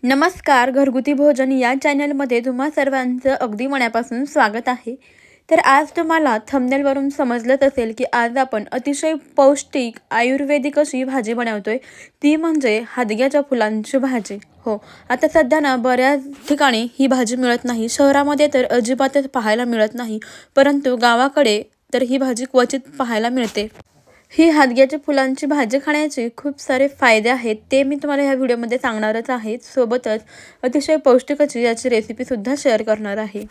नमस्कार. घरगुती भोजन या चॅनलमध्ये तुम्हा सर्वांचं अगदी मनापासून स्वागत आहे. तर आज तुम्हाला थंबनेलवरून समजलंच असेल की आज आपण अतिशय पौष्टिक आयुर्वेदिक अशी भाजी बनवतोय, ती म्हणजे हादग्याच्या फुलांची भाजी. हो, आता सध्या ना बऱ्याच ठिकाणी ही भाजी मिळत नाही. शहरामध्ये तर अजिबातच पाहायला मिळत नाही, परंतु गावाकडे तर ही भाजी क्वचित पाहायला मिळते. ही हादग्याच्या फुलांची भाजी खाण्याचे खूप सारे फायदे आहेत, ते मी तुम्हाला ह्या व्हिडिओमध्ये सांगणारच आहे. सोबतच अतिशय पौष्टिक अशी याची रेसिपीसुद्धा शेअर करणार आहे.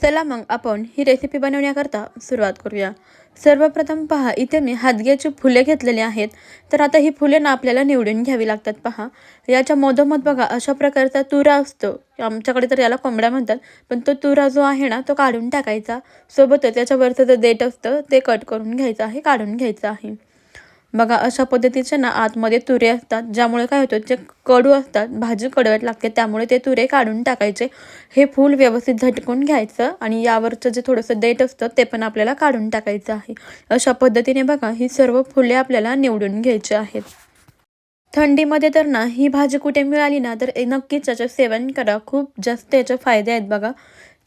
चला मग आपण ही रेसिपी बनवण्याकरता सुरुवात करूया. सर्वप्रथम पहा, इथे मी हादग्याची फुले घेतलेली आहेत. तर आता ही फुले ना आपल्याला निवडून घ्यावी लागतात. पहा, याच्या मधोमध बघा अशा प्रकारचा तुरा असतो. आमच्याकडे तर याला कोंबड्या म्हणतात, पण तो तुरा जो आहे ना तो काढून टाकायचा. सोबतच त्याच्यावरचं जे देठ असतं ते कट करून घ्यायचं आहे, काढून घ्यायचं आहे. बघा अशा पद्धतीचे ना आतमध्ये तुरे असतात, ज्यामुळे काय होतं, जे कडू असतात, भाजी कडवट लागते, त्यामुळे ते तुरे काढून टाकायचे. हे फूल व्यवस्थित झटकून घ्यायचं आणि यावरचं जे थोडंसं देठ असतं ते पण आपल्याला काढून टाकायचं आहे. अशा पद्धतीने बघा ही सर्व फुले आपल्याला निवडून घ्यायची आहेत. थंडीमध्ये तर ना ही भाजी कुठे मिळाली ना तर नक्कीच याचं सेवन करा. खूप जास्त याचे फायदे आहेत बघा.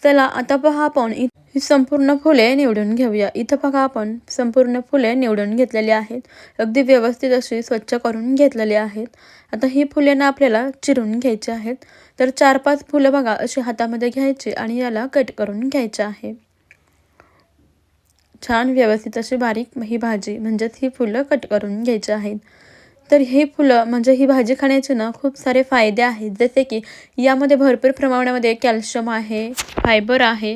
चला आता पहा, आपण ही संपूर्ण फुले निवडून घेऊया. इथं बघा आपण संपूर्ण फुले निवडून घेतलेली आहेत. अगदी व्यवस्थित अशी स्वच्छ करून घेतलेली आहेत. आता ही फुले ना आपल्याला चिरून घ्यायची आहेत. तर 4-5 फुलं बघा अशी हातामध्ये घ्यायची आणि याला कट करून घ्यायचं आहे. छान व्यवस्थित अशी बारीक ही भाजी म्हणजेच ही फुलं कट करून घ्यायची आहेत. तर ही फुलं म्हणजे ही भाजी खाण्याचे ना खूप सारे फायदे आहेत, जसे की यामध्ये भरपूर प्रमाणामध्ये कॅल्शियम आहे, फायबर आहे,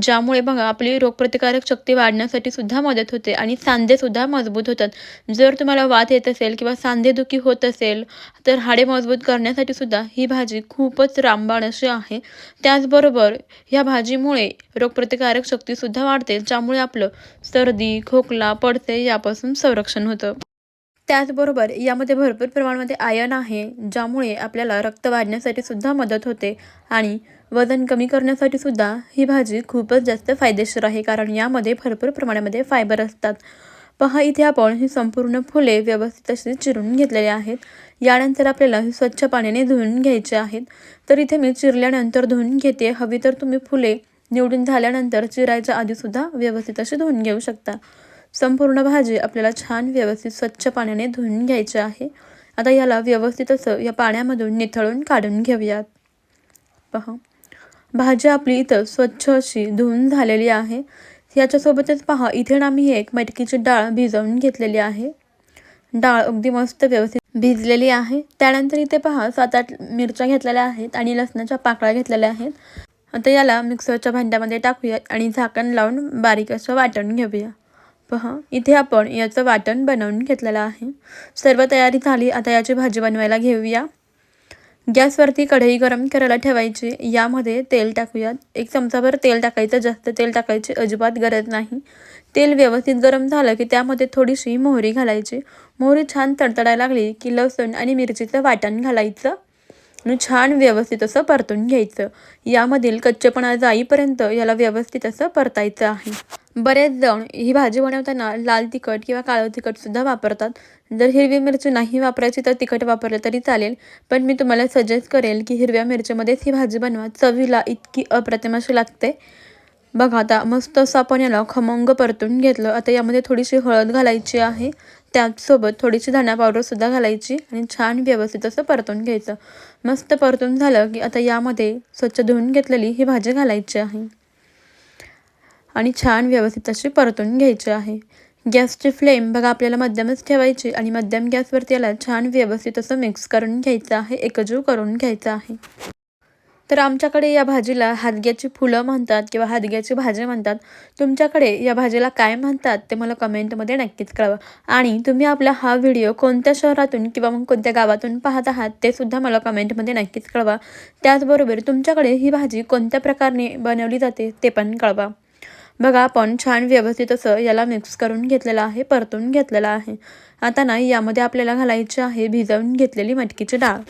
ज्यामुळे बघा आपली रोगप्रतिकारक शक्ती वाढण्यासाठी सुद्धा मदत होते आणि सांधेसुद्धा मजबूत होतात. जर तुम्हाला वात येत असेल किंवा सांधेदुखी होत असेल तर हाडे मजबूत करण्यासाठी सुद्धा ही भाजी खूपच रामबाण अशी आहे. त्याचबरोबर ह्या भाजीमुळे रोगप्रतिकारक शक्तीसुद्धा वाढते, ज्यामुळे आपलं सर्दी, खोकला, पडसे यापासून संरक्षण होतं. त्याचबरोबर यामध्ये भरपूर प्रमाणामध्ये आयर्न आहे, ज्यामुळे आपल्याला रक्त वाढण्यासाठी सुद्धा मदत होते आणि वजन कमी करण्यासाठी सुद्धा ही भाजी खूपच जास्त फायदेशीर आहे, कारण यामध्ये भरपूर प्रमाणामध्ये फायबर असतात. पहा, इथे आपण ही संपूर्ण फुले व्यवस्थित अशी चिरून घेतलेली आहेत. यानंतर आपल्याला ही स्वच्छ पाण्याने धुवून घ्यायचे आहेत. तर इथे मी चिरल्यानंतर धुवून घेते. हवी तर तुम्ही फुले निवडून झाल्यानंतर चिरायच्या आधीसुद्धा व्यवस्थित अशी धुवून घेऊ शकता. संपूर्ण भाजी आपल्याला छान व्यवस्थित स्वच्छ पाण्याने धुवून घ्यायचे आहे. आता याला व्यवस्थित असं या पाण्यामधून निथळून काढून घेऊयात. पहा, भाजी आपली इथं स्वच्छ अशी धुवून झालेली आहे. याच्यासोबतच पहा, इथे ना मी एक मटकीची डाळ भिजवून घेतलेली आहे. डाळ अगदी मस्त व्यवस्थित भिजलेली आहे. त्यानंतर इथे पहा 7-8 मिरच्या घेतलेल्या आहेत आणि लसणाच्या पाकळ्या घेतलेल्या आहेत. आता याला मिक्सरच्या भांड्यामध्ये टाकूया आणि झाकण लावून बारीक असं वाटण घेऊया. पहा, इथे आपण याचं वाटण बनवून घेतलेलं आहे. सर्व तयारी झाली. आता याची भाजी बनवायला घेऊया. गॅसवरती कढई गरम करायला ठेवायची. यामध्ये तेल टाकूयात. 1 चमचाभर तेल टाकायचं, जास्त तेल टाकायची अजिबात गरज नाही. तेल व्यवस्थित गरम झालं की त्यामध्ये थोडीशी मोहरी घालायची. मोहरी छान तडतडायला लागली की लसूण आणि मिरचीचं वाटण घालायचं आणि छान व्यवस्थित असं परतून घ्यायचं. यामधील कच्चेपणा जाईपर्यंत याला व्यवस्थित असं परतायचं आहे. बरेच जण ही भाजी बनवताना लाल तिखट किंवा काळं तिखटसुद्धा वापरतात. जर हिरवी मिरची नाही वापरायची तर तिखट वापरलं तरी चालेल, पण मी तुम्हाला सजेस्ट करेल की हिरव्या मिरचीमध्येच ही भाजी बनवा. चवीला इतकी अप्रतिम अशी लागते. बघा, आता मस्त असं आपण याला खमंग परतून घेतलं. आता यामध्ये थोडीशी हळद घालायची आहे. त्याचसोबत थोडीशी धना पावडरसुद्धा घालायची आणि छान व्यवस्थित असं परतून घ्यायचं. मस्त परतून झालं की आता यामध्ये स्वच्छ धुवून घेतलेली ही भाजी घालायची आहे आणि छान व्यवस्थित अशी परतून घ्यायची आहे. गॅसची फ्लेम बघा आपल्याला मध्यमच ठेवायची आणि मध्यम गॅसवरती याला छान व्यवस्थित असं मिक्स करून घ्यायचं आहे, एकजीव करून घ्यायचं आहे. तर आमच्याकडे या भाजीला हादग्याची फुलं म्हणतात किंवा हादग्याची भाजी म्हणतात. तुमच्याकडे या भाजीला काय म्हणतात ते मला कमेंटमध्ये नक्कीच कळवा. आणि तुम्ही आपला हा व्हिडिओ कोणत्या शहरातून किंवा मग कोणत्या गावातून पाहत आहात ते सुद्धा मला कमेंटमध्ये नक्कीच कळवा. त्याचबरोबर तुमच्याकडे ही भाजी कोणत्या प्रकारे बनवली जाते ते पण कळवा. बघा, आपण छान व्यवस्थित असं याला मिक्स करून घेतलेलं आहे, परतून घेतलेलं आहे. आता ना यामध्ये आपल्याला घालायची आहे भिजवून घेतलेली मटकीची डाळ.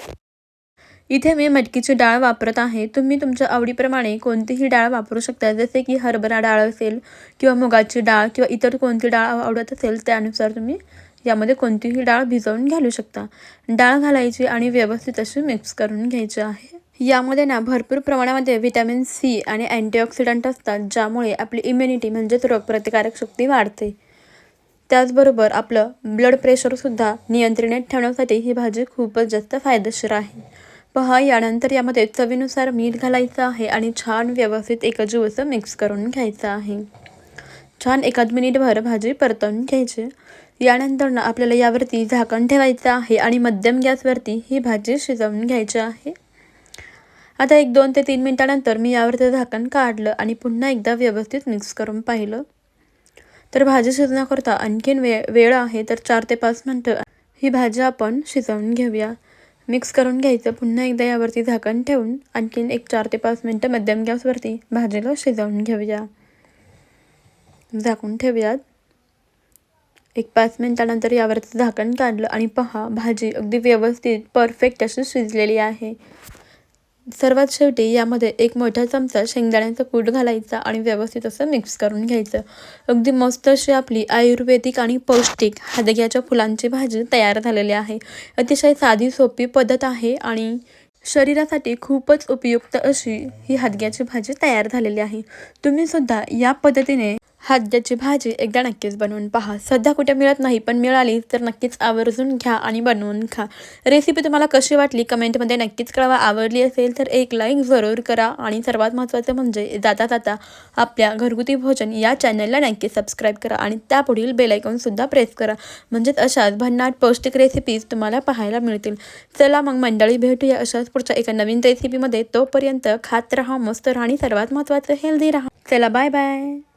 इथे मी मटकीची डाळ वापरत आहे. तुम्ही तुमच्या आवडीप्रमाणे कोणतीही डाळ वापरू शकता, जसे की हरभरा डाळ असेल किंवा मुगाची डाळ किंवा इतर कोणती डाळ आवडत असेल त्यानुसार तुम्ही यामध्ये कोणतीही डाळ भिजवून घालू शकता। डाळ घालायची आणि व्यवस्थित अशी मिक्स करून घ्यायची आहे। यामध्ये ना भरपूर प्रमाणामध्ये व्हिटॅमिन सी आणि अँटीऑक्सिडंट असतात, ज्यामुळे आपली इम्युनिटी म्हणजेच रोगप्रतिकारक शक्ती वाढते। त्याचबरोबर आपलं ब्लड प्रेशरसुद्धा नियंत्रणात ठेवण्यासाठी ही भाजी खूपच जास्त फायदेशीर आहे। पहा, यानंतर यामध्ये चवीनुसार मीठ घालायचं आहे आणि छान व्यवस्थित एकजीव असं मिक्स करून घ्यायचं आहे। छान एखाद मिनिटभर भाजी परतवून घ्यायची। यानंतर ना आपल्याला यावरती झाकण ठेवायचं आहे आणि मध्यम गॅसवरती ही भाजी शिजवून घ्यायची आहे। आता 1-2 ते 3 मिनिटानंतर मी यावरचं झाकण काढलं आणि पुन्हा एकदा व्यवस्थित मिक्स करून पाहिलं, तर भाजी शिजण्याकरता आणखीन वेळ आहे, तर 4 ते 5 मिनिटं ही भाजी आपण शिजवून घेऊया। मिक्स करून घ्यायचं। पुन्हा एकदा यावरती झाकण ठेवून आणखीन एक 4 ते 5 मिनिटं मध्यम गॅसवरती भाजीला शिजवून घेऊया। झाकून ठेवूयात। एक 5 मिनिटानंतर यावरचं झाकण काढलं आणि पहा, भाजी अगदी व्यवस्थित परफेक्ट अशी शिजलेली आहे। सर्वात शेवटी यामध्ये 1 मोठा चमचा शेंगदाण्याचं कूट घालायचा आणि व्यवस्थित असं मिक्स करून घ्यायचं। अगदी मस्त अशी आपली आयुर्वेदिक आणि पौष्टिक हादग्याच्या फुलांची भाजी तयार झालेली आहे। अतिशय साधी सोपी पद्धत आहे आणि शरीरासाठी खूपच उपयुक्त अशी ही हादग्याची भाजी तयार झालेली आहे। तुम्ही सुद्धा या पद्धतीने हादग्याची भाजी एकदा नक्कीच बनवून पहा। सध्या कुठे मिळत नाही, पण मिळाली तर नक्कीच आवर्जून घ्या आणि बनवून खा। रेसिपी तुम्हाला कशी वाटली कमेंटमध्ये नक्कीच कळवा। आवडली असेल तर एक लाईक जरूर करा आणि सर्वात महत्त्वाचं म्हणजे जाता जाता आपल्या घरगुती भोजन या चॅनलला नक्की सबस्क्राईब करा आणि त्यापुढील बेल आयकॉनसुद्धा प्रेस करा, म्हणजेच अशाच भन्नाट पौष्टिक रेसिपीज तुम्हाला पाहायला मिळतील। चला मग मंडळी, भेटूया अशाच पुढच्या एका नवीन रेसिपीमध्ये। तोपर्यंत खात राहा, मस्त राहा आणि सर्वात महत्त्वाचं हेल्दी राहा। चला, बाय बाय।